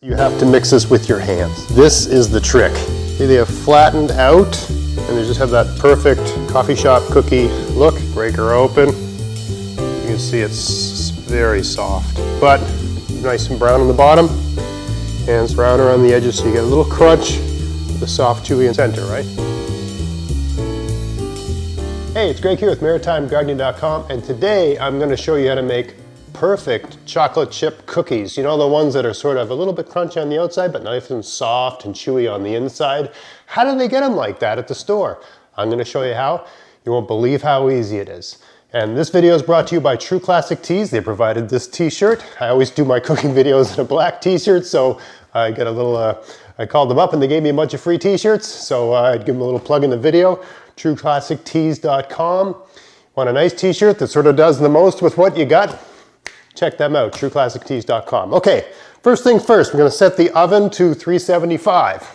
You have to mix this with your hands. This is the trick. See, they have flattened out and they just have that perfect coffee shop cookie look. Break her open. You can see it's very soft, but nice and brown on the bottom and it's brown around the edges so you get a little crunch, the soft chewy in center, right? Hey, it's Greg here with MaritimeGardening.com, and today I'm going to show you how to make perfect chocolate chip cookies. You know, the ones that are sort of a little bit crunchy on the outside, but nice and soft and chewy on the inside. How do they get them like that at the store? I'm going to show you how. You won't believe how easy it is. And this video is brought to you by True Classic Tees. They provided this t-shirt. I always do my cooking videos in a black t-shirt, so I get a little, I called them up and they gave me a bunch of free t-shirts, so I'd give them a little plug in the video. TrueClassicTees.com. Want a nice t-shirt that sort of does the most with what you got? Check them out, TrueClassicTees.com. Okay, first thing first, we're going to set the oven to 375.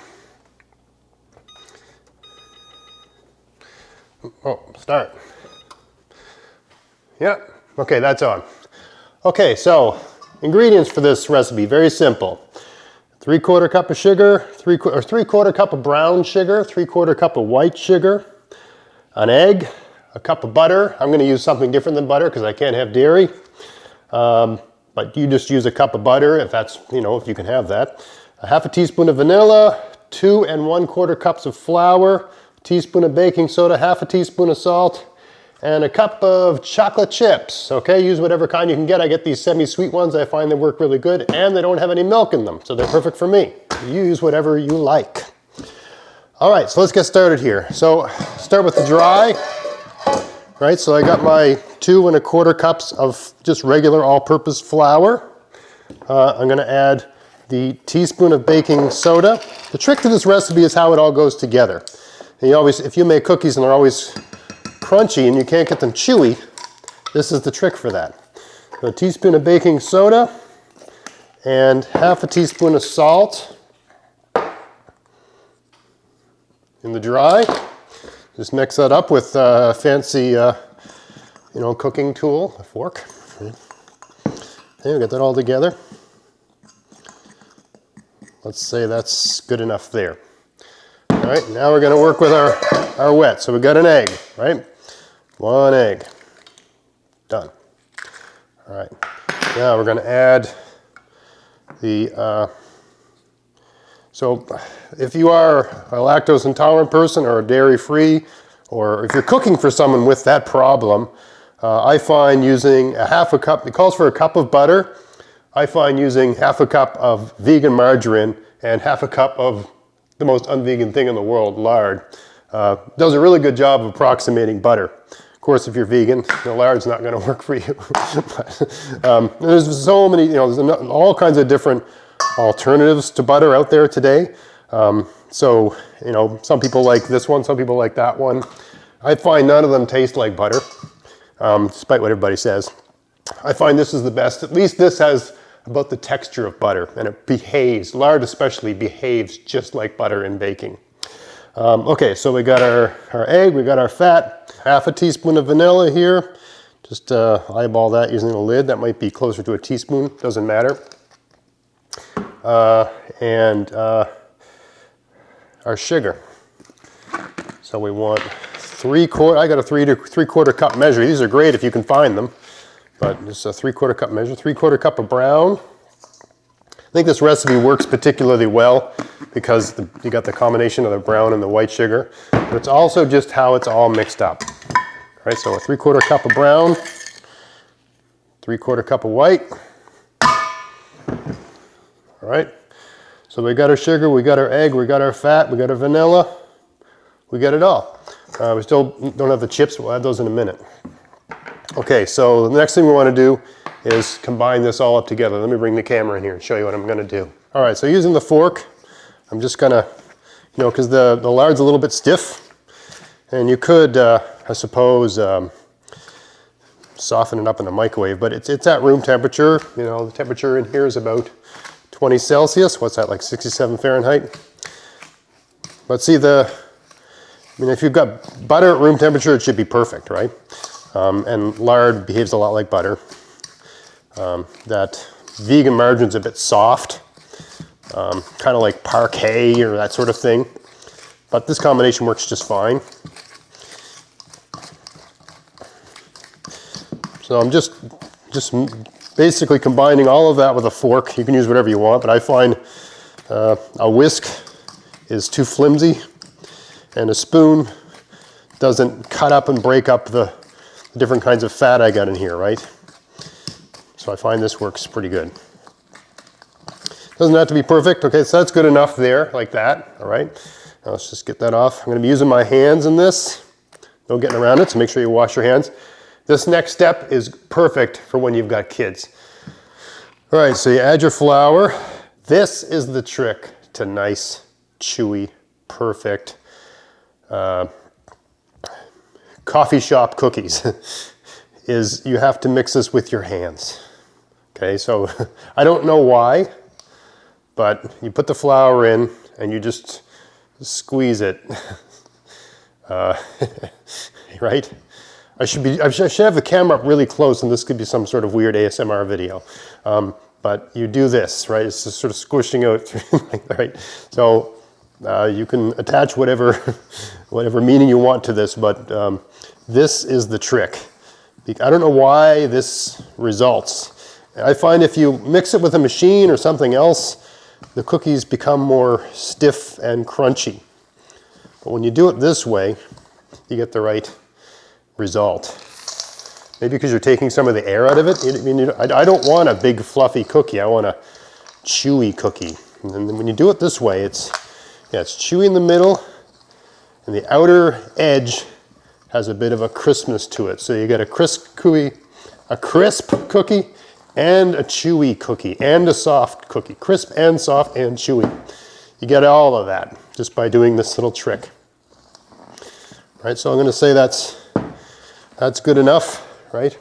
Oh, start. Yep, okay, that's on. Okay, so ingredients for this recipe, very simple. 3/4 cup of sugar, 3/4 cup of brown sugar, 3/4 cup of white sugar, an egg, a cup of butter. I'm going to use something different than butter because I can't have dairy. But you just use a cup of butter if that's, you know, if you can have that. A half a teaspoon of vanilla, 2 1/4 cups of flour, a teaspoon of baking soda, half a teaspoon of salt, and a cup of chocolate chips. Okay, use whatever kind you can get. I get these semi-sweet ones. I find they work really good and they don't have any milk in them, so they're perfect for me. You use whatever you like. All right, so let's get started here. So start with the dry. Right, so I got my 2 1/4 cups of just regular all-purpose flour. I'm going to add the teaspoon of baking soda. The trick to this recipe is how it all goes together. And you always, if you make cookies and they're always crunchy and you can't get them chewy, this is the trick for that. So a teaspoon of baking soda and half a teaspoon of salt in the dry. Just mix that up with a fancy, you know, cooking tool, a fork. Okay, we get that all together. Let's say that's good enough there. All right, now we're going to work with our wet. So we got an egg, right? 1 egg. Done. All right. Now we're going to add the, so if you are a lactose intolerant person or a dairy-free, or if you're cooking for someone with that problem, I find using a half a cup, it calls for a cup of butter. I find using half a cup of vegan margarine and half a cup of the most unvegan thing in the world, lard, does a really good job of approximating butter. Of course, if you're vegan, the lard's not going to work for you. But, there's so many, you know, there's all kinds of different alternatives to butter out there today. So, you know, some people like this one, some people like that one. I find none of them taste like butter, despite what everybody says. I find this is the best. At least this has about the texture of butter, and it behaves, lard especially, behaves just like butter in baking. Okay, so we got our egg, we got our fat, half a teaspoon of vanilla here. Just eyeball that using the lid. That might be closer to a teaspoon, doesn't matter. And our sugar. So we want 3/4, I got a 3/4 cup measure. These are great if you can find them, but just a 3/4 cup measure, 3/4 cup of brown. I think this recipe works particularly well because you got the combination of the brown and the white sugar, but it's also just how it's all mixed up. All right, so a 3/4 cup of brown, 3/4 cup of white. All right, so we got our sugar, we got our egg, we got our fat, we got our vanilla, we got it all. We still don't have the chips, we'll add those in a minute. Okay, so the next thing we want to do is combine this all up together. Let me bring the camera in here and show you what I'm going to do. All right, so using the fork, I'm just going to, you know, because the lard's a little bit stiff, and you could, I suppose, soften it up in the microwave, but it's at room temperature. You know, the temperature in here is about 20 Celsius, what's that, like 67 Fahrenheit? But see, I mean, if you've got butter at room temperature, it should be perfect, right? And lard behaves a lot like butter. That vegan margarine's a bit soft, kind of like parquet or that sort of thing. But this combination works just fine. So I'm just basically combining all of that with a fork. You can use whatever you want, but I find a whisk is too flimsy, and a spoon doesn't cut up and break up the different kinds of fat I got in here, right? So I find this works pretty good. Doesn't have to be perfect. Okay, so that's good enough there, like that, all right? Now let's just get that off. I'm gonna be using my hands in this. No getting around it, so make sure you wash your hands. This next step is perfect for when you've got kids. All right, so you add your flour. This is the trick to nice, chewy, perfect coffee shop cookies, is you have to mix this with your hands. Okay, so I don't know why, but you put the flour in and you just squeeze it, right? I should have the camera up really close, and this could be some sort of weird ASMR video. But you do this, right? It's just sort of squishing out, right? So you can attach whatever meaning you want to this, but this is the trick. I don't know why this results. I find if you mix it with a machine or something else, the cookies become more stiff and crunchy. But when you do it this way, you get the right result. Maybe because you're taking some of the air out of it. I don't want a big fluffy cookie. I want a chewy cookie. And then when you do it this way, it's chewy in the middle, and the outer edge has a bit of a crispness to it. So you get a crisp cookie, and a chewy cookie, and a soft cookie. Crisp and soft and chewy. You get all of that just by doing this little trick. Right, so I'm going to say that's good enough, right?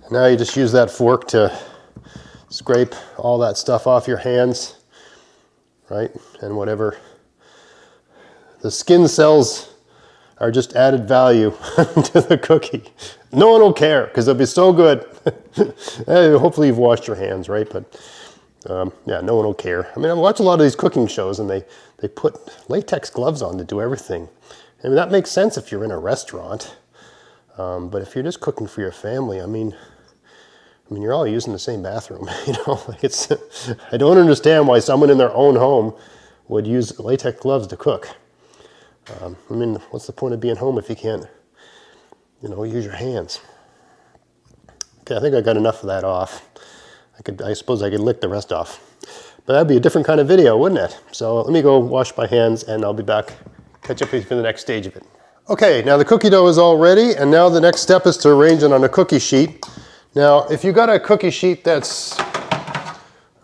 Now you just use that fork to scrape all that stuff off your hands, right? And whatever. The skin cells are just added value to the cookie. No one will care because they'll be so good. Hopefully you've washed your hands, right? But yeah, no one will care. I mean, I watch a lot of these cooking shows and they put latex gloves on to do everything. I mean, that makes sense if you're in a restaurant. But if you're just cooking for your family, I mean, you're all using the same bathroom, you know? Like I don't understand why someone in their own home would use latex gloves to cook. I mean, what's the point of being home if you can't, use your hands? Okay, I think I got enough of that off. I suppose I could lick the rest off. But that'd be a different kind of video, wouldn't it? So let me go wash my hands and I'll be back, catch up with you for the next stage of it. Okay, now the cookie dough is all ready, and now the next step is to arrange it on a cookie sheet. Now, if you got a cookie sheet that's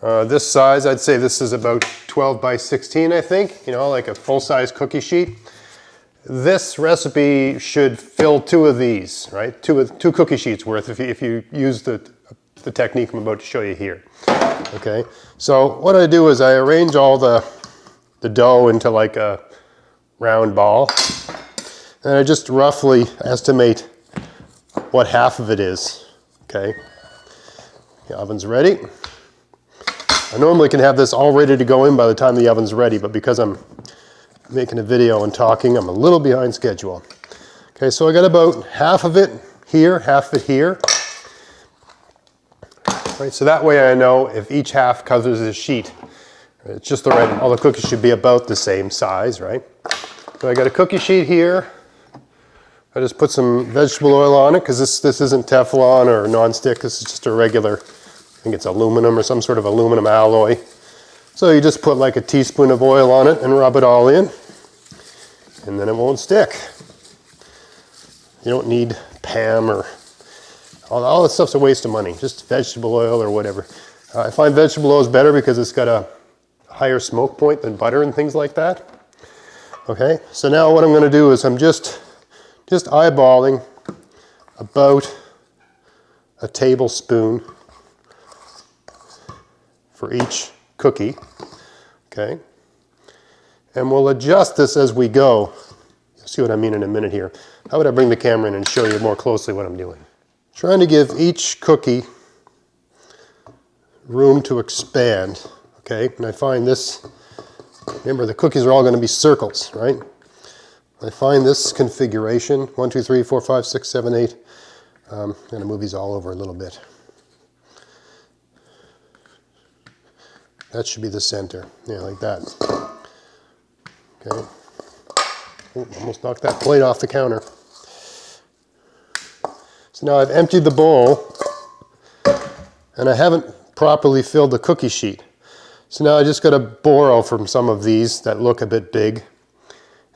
this size, I'd say this is about 12 by 16, I think, like a full-size cookie sheet. This recipe should fill 2 of these, right? Two cookie sheets worth if you use the technique I'm about to show you here. Okay, so what I do is I arrange all the dough into like a round ball, and I just roughly estimate what half of it is. Okay, the oven's ready. I normally can have this all ready to go in by the time the oven's ready, but because I'm making a video and talking, I'm a little behind schedule. Okay, so I got about half of it here, half of it here. Right, so that way I know if each half covers the sheet. It's just the right, all the cookies should be about the same size, right? So I got a cookie sheet here. I just put some vegetable oil on it because this isn't Teflon or non-stick. This is just a regular, I think it's aluminum or some sort of aluminum alloy. So you just put like a teaspoon of oil on it and rub it all in, and then it won't stick. You don't need Pam or all this stuff's a waste of money. Just vegetable oil or whatever. I find vegetable oil is better because it's got a higher smoke point than butter and things like that. Okay, so now what I'm going to do is I'm just eyeballing about a tablespoon for each cookie. Okay, and we'll adjust this as we go. You'll see what I mean in a minute here. How would I bring the camera in and show you more closely what I'm doing? Trying to give each cookie room to expand. okay? And I find this, remember the cookies are all going to be circles, right? I find this configuration, 1, 2, 3, 4, 5, 6, 7, 8. I'm going to move these all over a little bit. That should be the center, yeah, like that. Okay. Ooh, almost knocked that plate off the counter. So now I've emptied the bowl, and I haven't properly filled the cookie sheet. So now I just got to borrow from some of these that look a bit big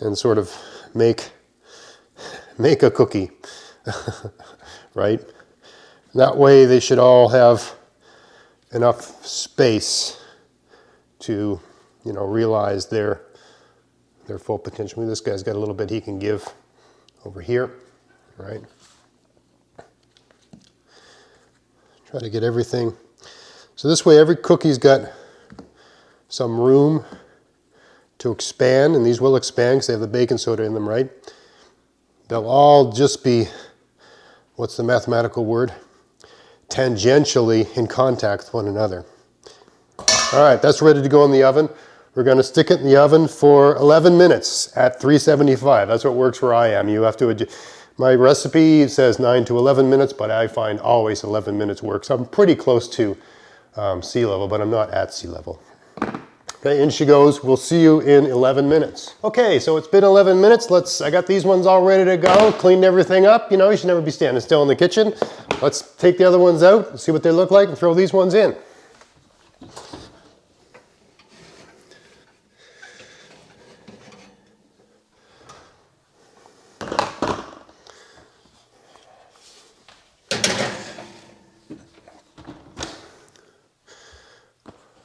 and sort of make a cookie, right? That way they should all have enough space to, you know, realize their full potential. This guy's got a little bit he can give over here, right? Try to get everything. So this way every cookie's got some room to expand, and these will expand because they have the baking soda in them, right? They'll all just be, what's the mathematical word? Tangentially in contact with one another. All right, that's ready to go in the oven. We're going to stick it in the oven for 11 minutes at 375. That's what works where I am. You have to adjust. My recipe says 9 to 11 minutes, but I find always 11 minutes works. I'm pretty close to sea level, but I'm not at sea level. Okay, in she goes. We'll see you in 11 minutes. Okay, so it's been 11 minutes. I got these ones all ready to go. Cleaned everything up. You know, you should never be standing still in the kitchen. Let's take the other ones out and see what they look like and throw these ones in.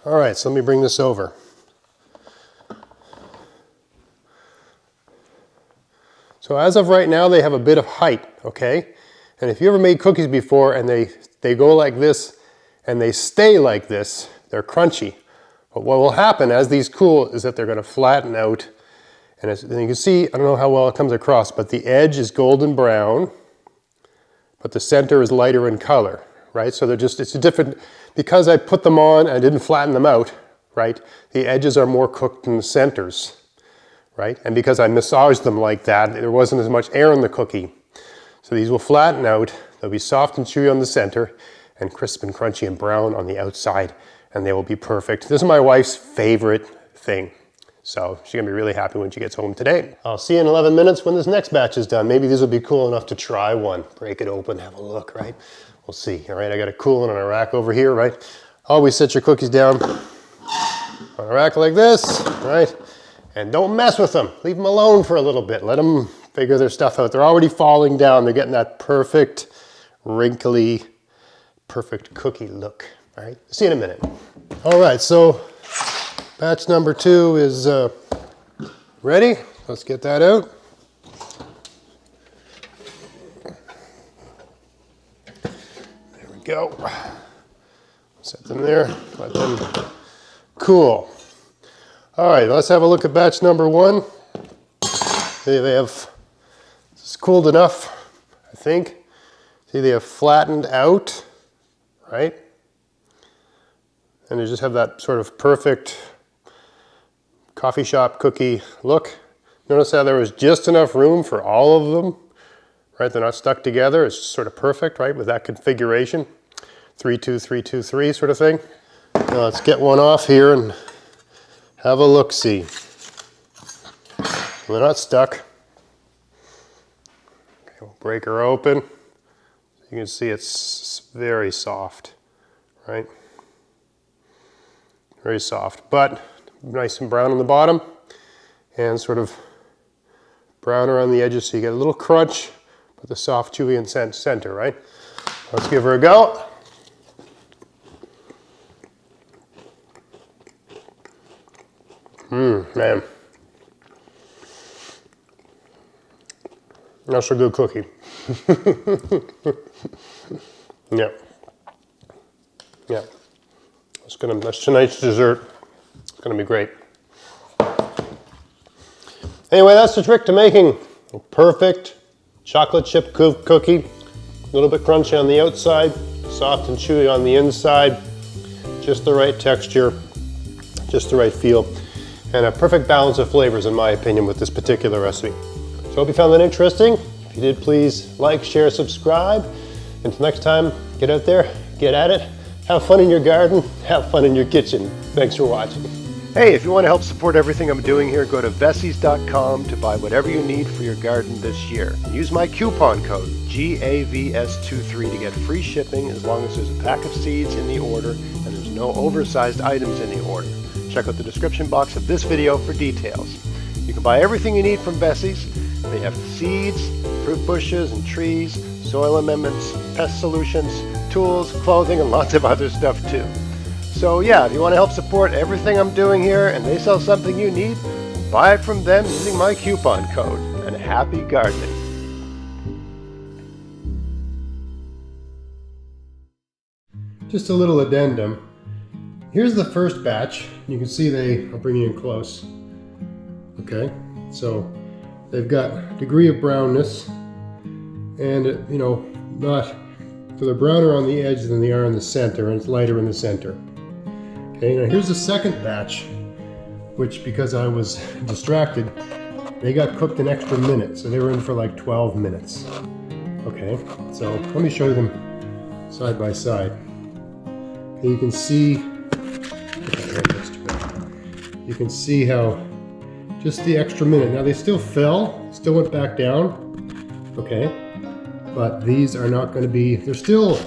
All right, so let me bring this over. So as of right now, they have a bit of height, okay? And if you ever made cookies before and they go like this and they stay like this, they're crunchy. But what will happen as these cool is that they're going to flatten out. And as you can see, I don't know how well it comes across, but the edge is golden brown, but the center is lighter in color, right? So it's a different, because I put them on, I didn't flatten them out, right? The edges are more cooked than the centers, right? And because I massaged them like that, there wasn't as much air in the cookie. So these will flatten out, they'll be soft and chewy on the center, and crisp and crunchy and brown on the outside, and they will be perfect. This is my wife's favorite thing. So she's gonna be really happy when she gets home today. I'll see you in 11 minutes when this next batch is done. Maybe these will be cool enough to try one. Break it open, have a look, right? We'll see, all right? I got a cool one on a rack over here, right? Always set your cookies down on a rack like this, right? And don't mess with them. Leave them alone for a little bit. Let them figure their stuff out. They're already falling down. They're getting that perfect, wrinkly, perfect cookie look, all right? See you in a minute. All right, so batch number 2 is ready. Let's get that out. There we go. Set them there, let them cool. All right, let's have a look at batch number 1. It's cooled enough, I think. See, they have flattened out, right? And they just have that sort of perfect coffee shop cookie look. Notice how there was just enough room for all of them, right? They're not stuck together. It's sort of perfect, right, with that configuration. 3, 2, 3, 2, 3 sort of thing. Now let's get one off here and have a look-see. They're not stuck. Okay, we'll break her open. You can see it's very soft, right? Very soft, but nice and brown on the bottom and sort of brown around the edges so you get a little crunch, but the soft, chewy and center, right? Let's give her a go. Man. That's a good cookie. Yeah. Yeah. That's tonight's dessert. It's gonna be great. Anyway, that's the trick to making a perfect chocolate chip cookie. A little bit crunchy on the outside, soft and chewy on the inside. Just the right texture. just the right feel, and a perfect balance of flavors in my opinion with this particular recipe. So I hope you found that interesting. If you did, please like, share, subscribe. Until next time, get out there, get at it, have fun in your garden, have fun in your kitchen. Thanks for watching. Hey, if you want to help support everything I'm doing here, go to vessies.com to buy whatever you need for your garden this year. Use my coupon code GAVS23 to get free shipping as long as there's a pack of seeds in the order and there's no oversized items in the order. Check out the description box of this video for details. You can buy everything you need from Vessies. They have seeds, fruit bushes and trees, soil amendments, pest solutions, tools, clothing, and lots of other stuff too. So yeah, if you want to help support everything I'm doing here and they sell something you need, buy it from them using my coupon code, and happy gardening. Just a little addendum. Here's the first batch. You can see I'll bring you in close. Okay, so they've got degree of brownness, and so they're browner on the edge than they are in the center, and it's lighter in the center. Okay, now here's the second batch, which because I was distracted, they got cooked an extra minute, so they were in for like 12 minutes. Okay, so let me show you them side by side. Okay, you can see, you can see how just the extra minute. Now they still still went back down, okay, but these are not going to be, they're still,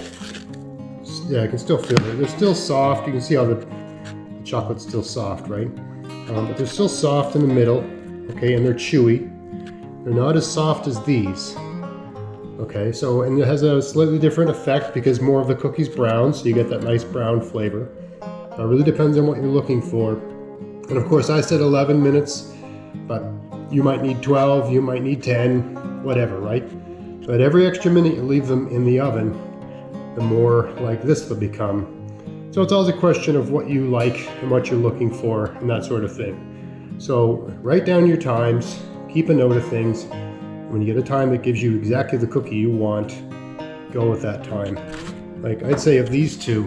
yeah, I can still feel it. They're still soft. You can see how the chocolate's still soft, right? But they're still soft in the middle, okay, and they're chewy. They're not as soft as these, okay, so, and it has a slightly different effect because more of the cookie's brown, so you get that nice brown flavor. It really depends on what you're looking for. And of course, I said 11 minutes, but you might need 12, you might need 10, whatever, right? But every extra minute you leave them in the oven, the more like this they'll become. So it's always a question of what you like and what you're looking for and that sort of thing. So write down your times, keep a note of things. When you get a time that gives you exactly the cookie you want, go with that time. Like I'd say of these two,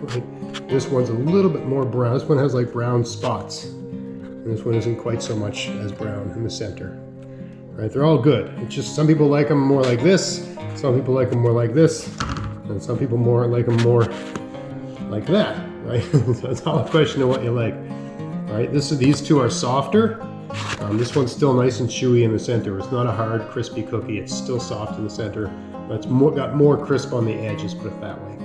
right, this one's a little bit more brown. This one has like brown spots. And this one isn't quite so much as brown in the center. Right, they're all good. It's just some people like them more like this, some people like them more like this, and some people like them more like that, right? So it's all a question of what you like. All right, these two are softer. This one's still nice and chewy in the center. It's not a hard, crispy cookie. It's still soft in the center, but it's got more crisp on the edges, put it that way.